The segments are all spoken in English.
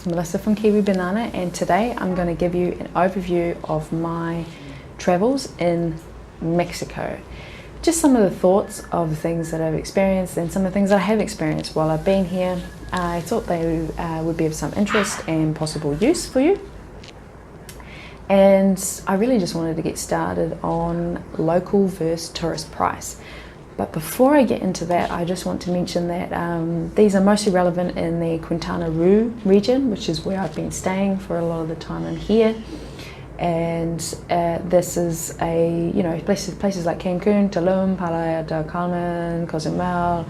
Melissa from Kiwi Banana, and today I'm going to give you an overview of my travels in Mexico. Just some of the thoughts of the things that I've experienced and some of the things that I have experienced while I've been here. I thought they would be of some interest and possible use for you. And I really just wanted to get started on local versus tourist price. But before I get into that, I just want to mention that these are mostly relevant in the Quintana Roo region, which is where I've been staying for a lot of the time I'm here. And this is places like Cancun, Tulum, Playa del Carmen, Cozumel,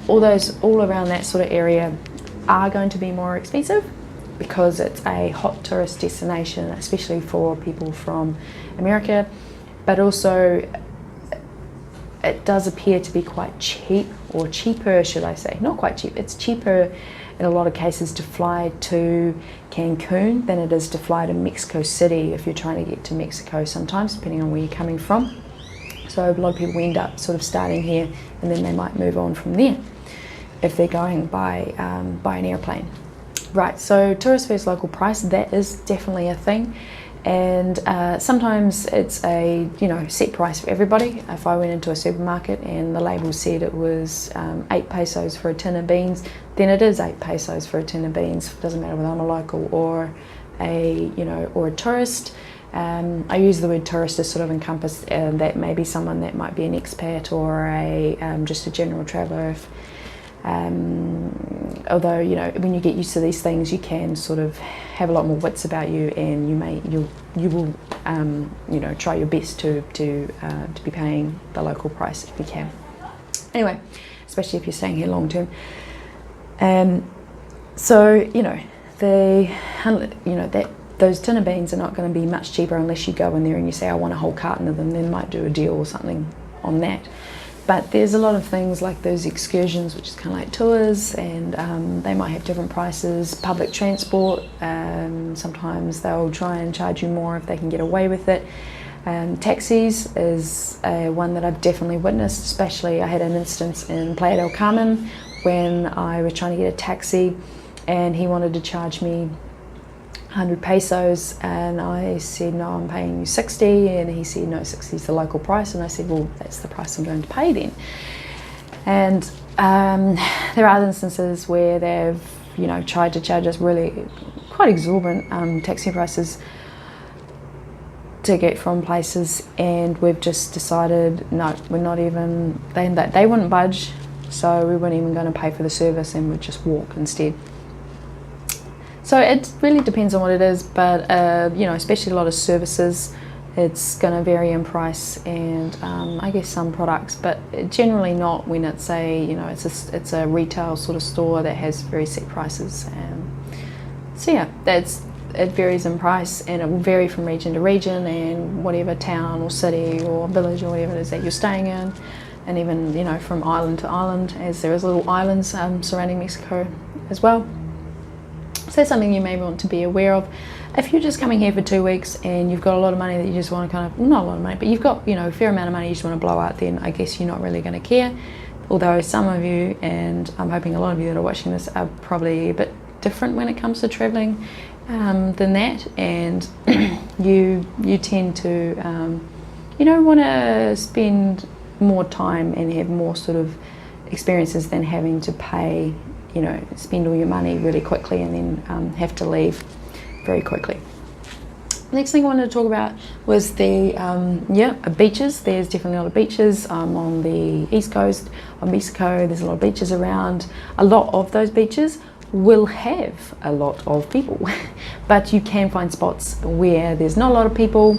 all around that sort of area are going to be more expensive because it's a hot tourist destination, especially for people from America, but also it does appear to be quite cheap, or cheaper should I say, not quite cheap, it's cheaper in a lot of cases to fly to Cancun than it is to fly to Mexico City if you're trying to get to Mexico sometimes, depending on where you're coming from. So a lot of people end up sort of starting here and then they might move on from there if they're going by an airplane. Right, so tourist versus local price, that is definitely a thing. And sometimes it's a set price for everybody. If I went into a supermarket and the label said it was 8 pesos for a tin of beans, then it is 8 pesos for a tin of beans. It doesn't matter whether I'm a local or a tourist. I use the word tourist to sort of encompass that maybe someone that might be an expat or just a general traveller. Although when you get used to these things, you can sort of have a lot more wits about you, and you will try your best to be paying the local price if you can. Anyway, especially if you're staying here long term. Those tin of beans are not going to be much cheaper unless you go in there and you say, I want a whole carton of them. Then might do a deal or something on that. But there's a lot of things like those excursions, which is kind of like tours, and they might have different prices. Public transport, sometimes they'll try and charge you more if they can get away with it. Taxis is one that I've definitely witnessed, especially I had an instance in Playa del Carmen when I was trying to get a taxi and he wanted to charge me 100 pesos, and I said, no, I'm paying you 60, and he said, no, 60 is the local price, and I said, well, that's the price I'm going to pay then. And there are instances where they've tried to charge us really quite exorbitant taxi prices to get from places, and we've just decided, no, we're not even, they wouldn't budge, so we weren't even going to pay for the service, and we'd just walk instead. So it really depends on what it is, but especially a lot of services, it's going to vary in price, and I guess some products, but generally not when it's it's a retail sort of store that has very set prices. So yeah, it varies in price, and it will vary from region to region, and whatever town or city or village or whatever it is that you're staying in, and even from island to island, as there is little islands surrounding Mexico as well. So that's something you may want to be aware of. If you're just coming here for 2 weeks and you've got a lot of money that you just want to not a lot of money, but you've got a fair amount of money you just want to blow out, then I guess you're not really going to care. Although some of you, and I'm hoping a lot of you that are watching this, are probably a bit different when it comes to travelling than that, and you tend to want to spend more time and have more sort of experiences than having to pay, spend all your money really quickly and then have to leave very quickly. Next thing I wanted to talk about was the beaches. There's definitely a lot of beaches on the east coast of Mexico. There's a lot of beaches around. A lot of those beaches will have a lot of people, but you can find spots where there's not a lot of people,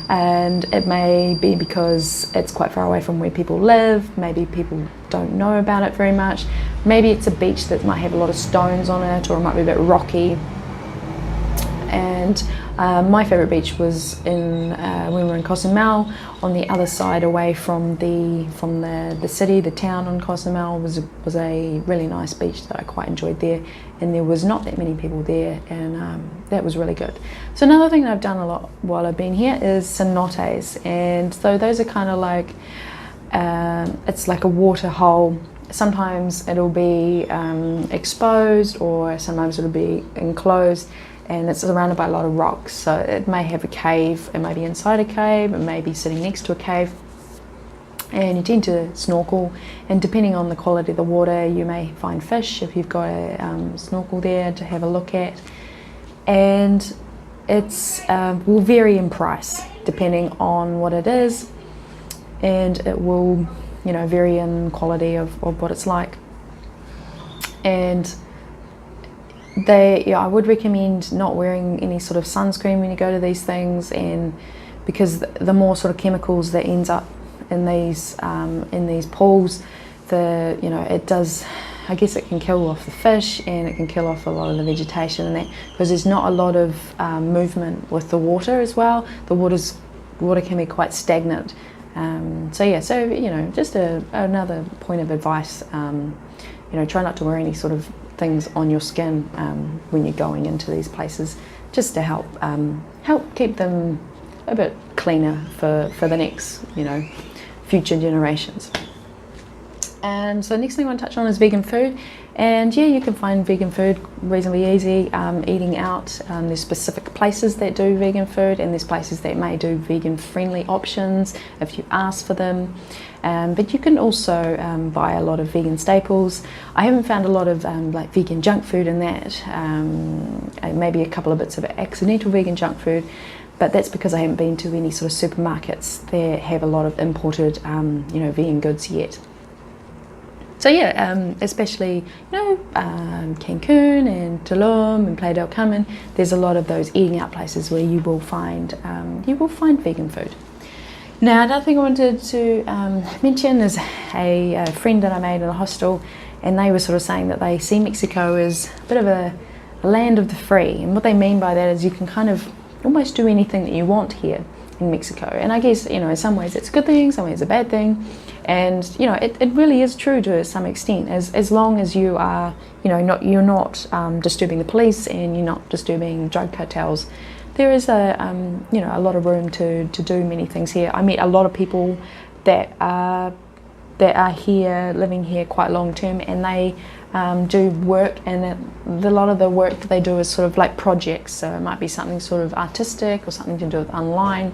and it may be because it's quite far away from where people live. Maybe people don't know about it very much. Maybe it's a beach that might have a lot of stones on it, or it might be a bit rocky. And my favourite beach was when we were in Cozumel, on the other side away from the city. The town on Cozumel was a really nice beach that I quite enjoyed there, and there was not that many people there, and that was really good. So another thing that I've done a lot while I've been here is cenotes, and so those are kind of like it's like a water hole sometimes it'll be exposed, or sometimes it'll be enclosed, and it's surrounded by a lot of rocks. So it may have a cave, it may be inside a cave, it may be sitting next to a cave. And you tend to snorkel, and depending on the quality of the water, you may find fish if you've got a snorkel there to have a look at. And it's will vary in price depending on what it is, and it will, you know, vary in quality of what it's like. And I would recommend not wearing any sort of sunscreen when you go to these things, and because the more sort of chemicals that ends up in these pools, it does, I guess it can kill off the fish, and it can kill off a lot of the vegetation and that, because there's not a lot of movement with the water as well. The water can be quite stagnant. So just another point of advice, try not to wear any sort of things on your skin when you're going into these places, just to help keep them a bit cleaner for the next, future generations. And so the next thing I want to touch on is vegan food. And yeah, you can find vegan food reasonably easy eating out. There's specific places that do vegan food, and there's places that may do vegan friendly options if you ask for them. But you can also buy a lot of vegan staples. I haven't found a lot of like vegan junk food in that. Maybe a couple of bits of accidental vegan junk food, but that's because I haven't been to any sort of supermarkets that have a lot of imported vegan goods yet. So yeah, especially Cancun and Tulum and Playa del Carmen, there's a lot of those eating out places where you will find vegan food. Now, another thing I wanted to mention is a friend that I made in a hostel, and they were sort of saying that they see Mexico as a bit of a land of the free, and what they mean by that is you can kind of almost do anything that you want here in Mexico. And I guess, in some ways it's a good thing, some ways it's a bad thing. And it really is true to some extent, as long as you are you're not disturbing the police, and you're not disturbing drug cartels. There is a lot of room to do many things here. I met a lot of people that are here, living here quite long term, and they do work, and a lot of the work that they do is sort of like projects. So it might be something sort of artistic or something to do with online,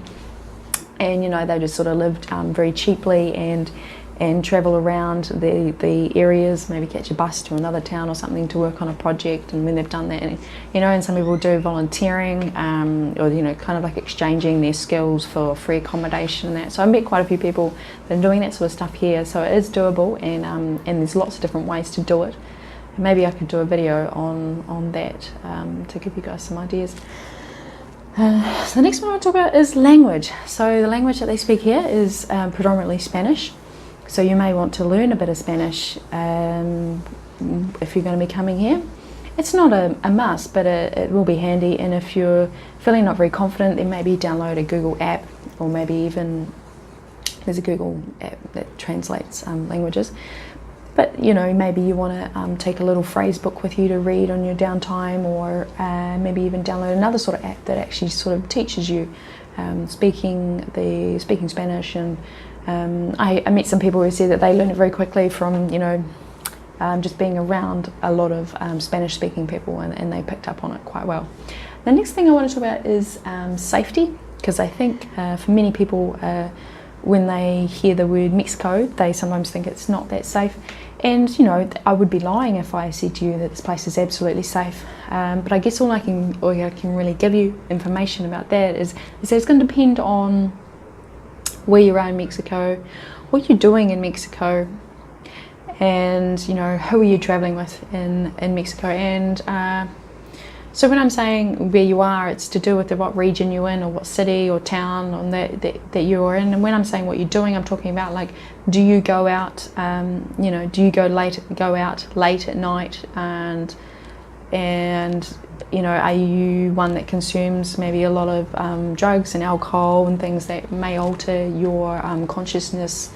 and they just sort of lived very cheaply and travel around the areas, maybe catch a bus to another town or something to work on a project. And when they've done that, and some people do volunteering, or kind of like exchanging their skills for free accommodation and that. So I met quite a few people that are doing that sort of stuff here. So it is doable, and there's lots of different ways to do it. And maybe I could do a video on that to give you guys some ideas. So the next one I want to talk about is language. So the language that they speak here is predominantly Spanish. So you may want to learn a bit of Spanish if you're going to be coming here. It's not a must, but it will be handy. And if you're feeling not very confident, then maybe download a Google app, or maybe even there's a Google app that translates languages. But maybe you want to take a little phrase book with you to read on your downtime, or maybe even download another sort of app that actually sort of teaches you speaking Spanish. And I met some people who said that they learned it very quickly from just being around a lot of Spanish-speaking people, and they picked up on it quite well. The next thing I want to talk about is safety, because I think for many people, when they hear the word Mexico, they sometimes think it's not that safe. And I would be lying if I said to you that this place is absolutely safe. But I guess all I can really give you information about that is that it's going to depend on where you are in Mexico, what you're doing in Mexico, and who are you traveling with in Mexico. And so when I'm saying where you are, it's to do with what region you're in, or what city or town on that you're in. And when I'm saying what you're doing, I'm talking about, like, do you go out, do you go out late at night, and are you one that consumes maybe a lot of drugs and alcohol and things that may alter your consciousness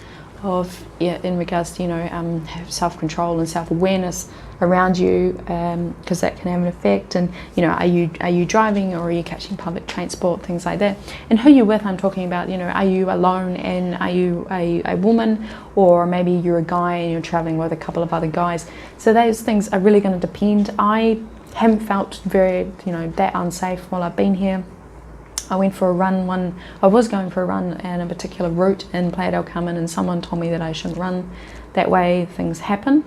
in regards to self-control and self-awareness, around you, because that can have an effect. And you know, are you driving, or are you catching public transport, things like that. And who you're with, I'm talking about, you know, are you alone, and are you a woman, or maybe you're a guy and you're traveling with a couple of other guys. So those things are really going to depend. I haven't felt very, you know, that unsafe while I've been here. I went for a run I was going for a run in a particular route in Playa del Carmen, and someone told me that I shouldn't run that way, things happen.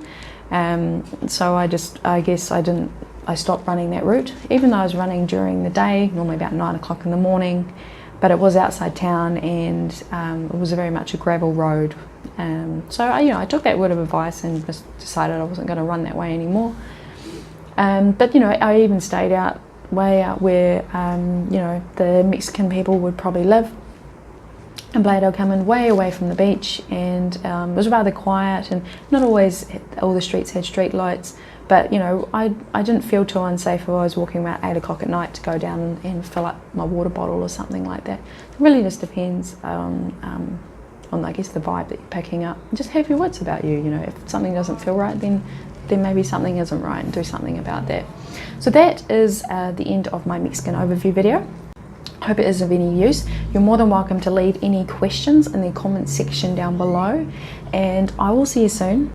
So I guess I stopped running that route, even though I was running during the day, normally about 9 o'clock in the morning, but it was outside town, and it was very much a gravel road. So I took that word of advice and just decided I wasn't going to run that way anymore. But you know, I even stayed way out where you know, the Mexican people would probably live, and Playa del Carmen, way away from the beach, and it was rather quiet, and not always all the streets had street lights. But you know, I didn't feel too unsafe if I was walking around 8 o'clock at night to go down and fill up my water bottle or something like that. It really just depends on I guess the vibe that you're picking up. Just have your wits about you. You know, if something doesn't feel right, then maybe something isn't right, and do something about that. So that is the end of my Mexican overview video. I hope it is of any use. You're more than welcome to leave any questions in the comment section down below, and I will see you soon.